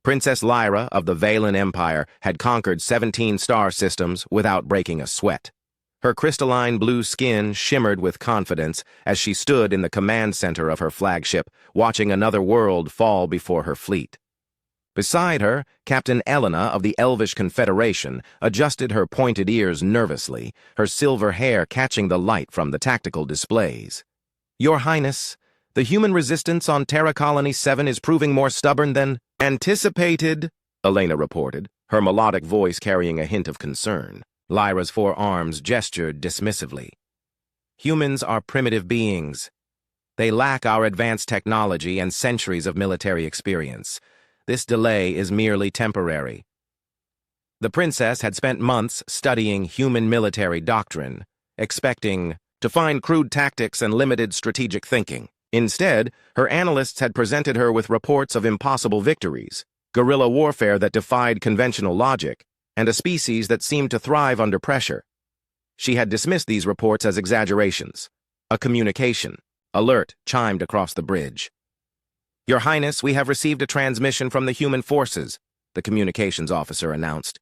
Princess Lyra of the Valen Empire had conquered 17 star systems without breaking a sweat. Her crystalline blue skin shimmered with confidence as she stood in the command center of her flagship, watching another world fall before her fleet. Beside her, Captain Elena of the Elvish Confederation adjusted her pointed ears nervously, her silver hair catching the light from the tactical displays. "Your Highness, the human resistance on Terra Colony 7 is proving more stubborn than anticipated," Elena reported, her melodic voice carrying a hint of concern. Lyra's four arms gestured dismissively. "Humans are primitive beings. They lack our advanced technology and centuries of military experience. This delay is merely temporary." The princess had spent months studying human military doctrine, expecting to find crude tactics and limited strategic thinking. Instead, her analysts had presented her with reports of impossible victories, guerrilla warfare that defied conventional logic, and a species that seemed to thrive under pressure. She had dismissed these reports as exaggerations. A communication alert chimed across the bridge. "Your Highness, we have received a transmission from the human forces," the communications officer announced.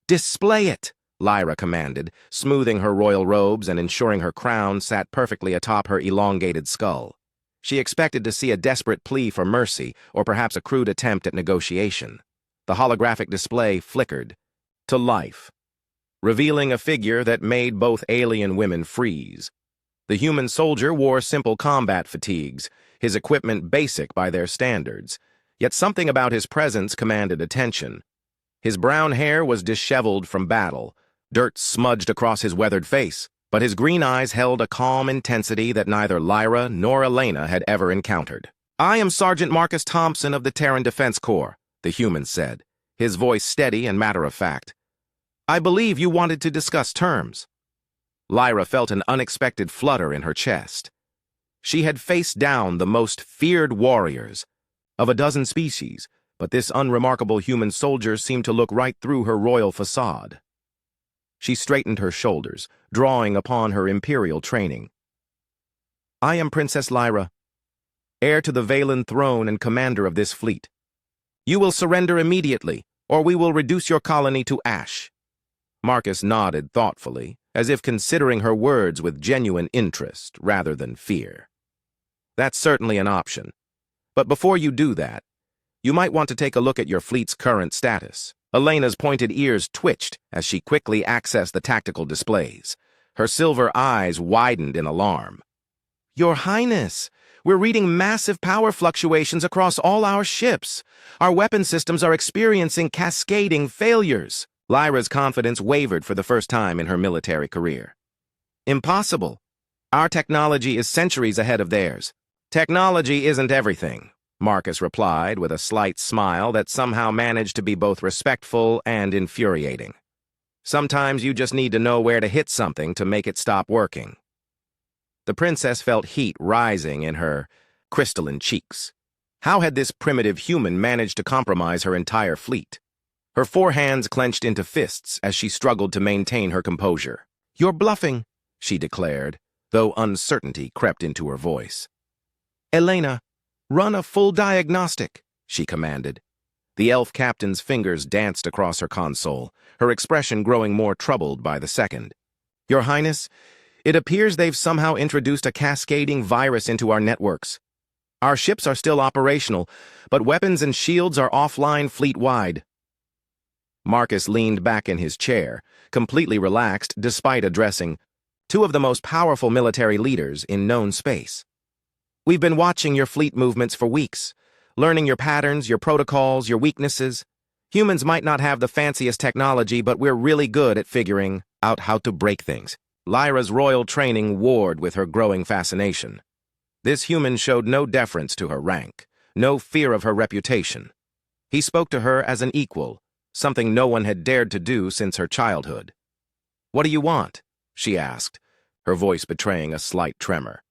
"Display it," Lyra commanded, smoothing her royal robes and ensuring her crown sat perfectly atop her elongated skull. She expected to see a desperate plea for mercy or perhaps a crude attempt at negotiation. The holographic display flickered to life, revealing a figure that made both alien women freeze. The human soldier wore simple combat fatigues, his equipment basic by their standards, yet something about his presence commanded attention. His brown hair was disheveled from battle, dirt smudged across his weathered face, but his green eyes held a calm intensity that neither Lyra nor Elena had ever encountered. "I am Sergeant Marcus Thompson of the Terran Defense Corps," the human said, his voice steady and matter-of-fact. "I believe you wanted to discuss terms." Lyra felt an unexpected flutter in her chest. She had faced down the most feared warriors of a dozen species, but this unremarkable human soldier seemed to look right through her royal facade. She straightened her shoulders, drawing upon her imperial training. "I am Princess Lyra, heir to the Valen throne and commander of this fleet. You will surrender immediately, or we will reduce your colony to ash." Marcus nodded thoughtfully, as if considering her words with genuine interest rather than fear. "That's certainly an option. But before you do that, you might want to take a look at your fleet's current status." Elena's pointed ears twitched as she quickly accessed the tactical displays. Her silver eyes widened in alarm. "Your Highness, we're reading massive power fluctuations across all our ships. Our weapon systems are experiencing cascading failures." Lyra's confidence wavered for the first time in her military career. "Impossible. Our technology is centuries ahead of theirs." "Technology isn't everything," Marcus replied with a slight smile that somehow managed to be both respectful and infuriating. "Sometimes you just need to know where to hit something to make it stop working." The princess felt heat rising in her crystalline cheeks. How had this primitive human managed to compromise her entire fleet? Her four hands clenched into fists as she struggled to maintain her composure. "You're bluffing," she declared, though uncertainty crept into her voice. "Elena, run a full diagnostic," she commanded. The elf captain's fingers danced across her console, her expression growing more troubled by the second. "Your Highness, it appears they've somehow introduced a cascading virus into our networks. Our ships are still operational, but weapons and shields are offline fleet-wide." Marcus leaned back in his chair, completely relaxed despite addressing two of the most powerful military leaders in known space. "We've been watching your fleet movements for weeks, learning your patterns, your protocols, your weaknesses. Humans might not have the fanciest technology, but we're really good at figuring out how to break things." Lyra's royal training warred with her growing fascination. This human showed no deference to her rank, no fear of her reputation. He spoke to her as an equal, something no one had dared to do since her childhood. "What do you want?" she asked, her voice betraying a slight tremor.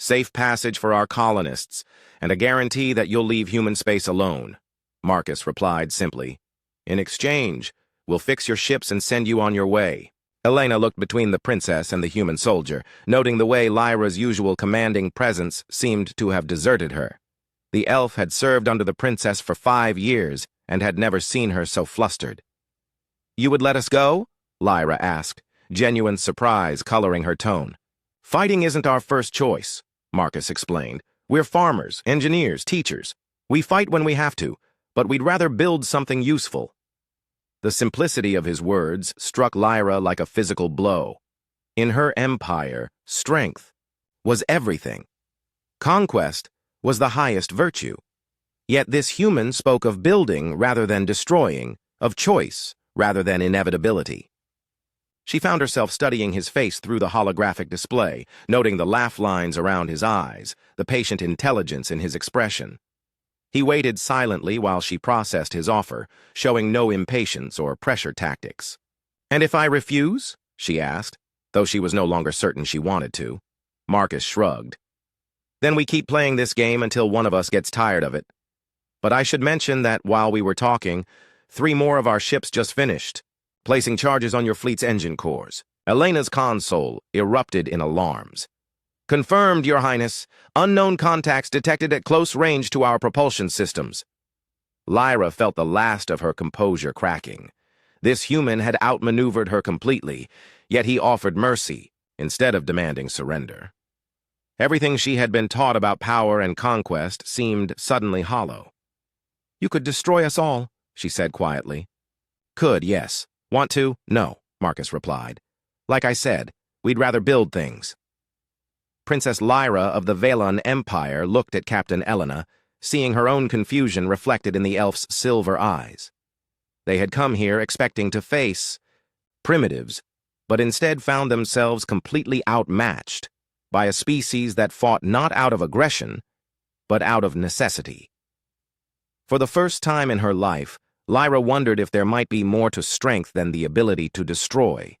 "Safe passage for our colonists, and a guarantee that you'll leave human space alone," Marcus replied simply. "In exchange, we'll fix your ships and send you on your way." Elena looked between the princess and the human soldier, noting the way Lyra's usual commanding presence seemed to have deserted her. The elf had served under the princess for 5 years and had never seen her so flustered. "You would let us go?" Lyra asked, genuine surprise coloring her tone. "Fighting isn't our first choice," Marcus explained. "We're farmers, engineers, teachers. We fight when we have to, but we'd rather build something useful." The simplicity of his words struck Lyra like a physical blow. In her empire, strength was everything. Conquest was the highest virtue. Yet this human spoke of building rather than destroying, of choice rather than inevitability. She found herself studying his face through the holographic display, noting the laugh lines around his eyes, the patient intelligence in his expression. He waited silently while she processed his offer, showing no impatience or pressure tactics. "And if I refuse?" she asked, though she was no longer certain she wanted to. Marcus shrugged. "Then we keep playing this game until one of us gets tired of it. But I should mention that while we were talking, 3 more of our ships just finished, placing charges on your fleet's engine cores." Elena's console erupted in alarms. "Confirmed, Your Highness. Unknown contacts detected at close range to our propulsion systems." Lyra felt the last of her composure cracking. This human had outmaneuvered her completely, yet he offered mercy instead of demanding surrender. Everything she had been taught about power and conquest seemed suddenly hollow. "You could destroy us all," she said quietly. "Could, yes. Want to? No," Marcus replied. "Like I said, we'd rather build things." Princess Lyra of the Vaylon Empire looked at Captain Elena, seeing her own confusion reflected in the elf's silver eyes. They had come here expecting to face primitives, but instead found themselves completely outmatched by a species that fought not out of aggression, but out of necessity. For the first time in her life, Lyra wondered if there might be more to strength than the ability to destroy.